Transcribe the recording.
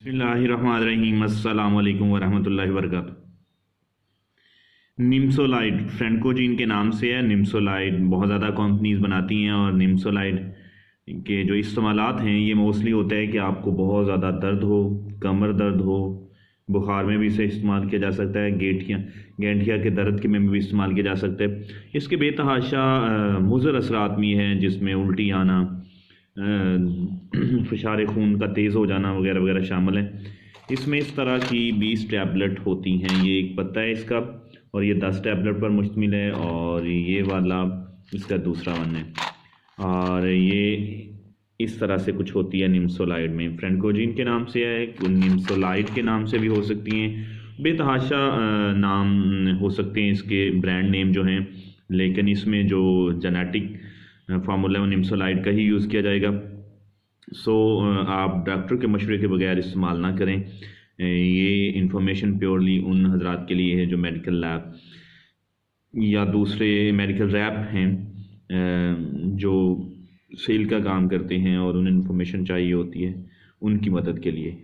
बिस्मिल्लाहिर्रहमानिर्रहीम। अस्सलाम वालेकुम वरहमतुल्लाहि वबरकातुहू। निम्सोलाइड फ्रेंकोजीन के नाम से है। निम्सोलाइड बहुत ज़्यादा कंपनीज बनाती हैं और निम्सोलाइड के जो इस्तेमालात हैं ये मोस्टली होता है कि आपको बहुत ज़्यादा दर्द हो, कमर दर्द हो, बुखार में भी इसे इस्तेमाल किया जा सकता है, गठिया के दर्द के में भी इस्तेमाल किया जा सकता है। इसके बेतहाशा मुज़र असरात भी हैं जिसमें उल्टी आना, फ़िशार खून का तेज़ हो जाना वगैरह वगैरह शामिल है। इसमें इस तरह की 20 टैबलेट होती हैं। ये एक पत्ता है इसका और ये 10 टैबलेट पर मुश्तमिल है और ये वाला इसका दूसरा वन है। और ये इस तरह से कुछ होती है निम्सोलाइड में। फ्रेंकोजीन के नाम से है, निम्सोलाइड के नाम से भी हो सकती हैं, बेतहाशा नाम हो सकते हैं इसके ब्रांड नेम जो हैं, लेकिन इसमें जो जेनेटिक फार्मूला है निम्सोलाइड का ही यूज़ किया जाएगा। आप डॉक्टर के मशवरे के बगैर इस्तेमाल ना करें। ये इंफॉर्मेशन प्योरली उन हजरात के लिए है जो मेडिकल लैब या दूसरे मेडिकल रैप हैं जो सेल का काम करते हैं और उन्हें इंफॉर्मेशन चाहिए होती है, उनकी मदद के लिए।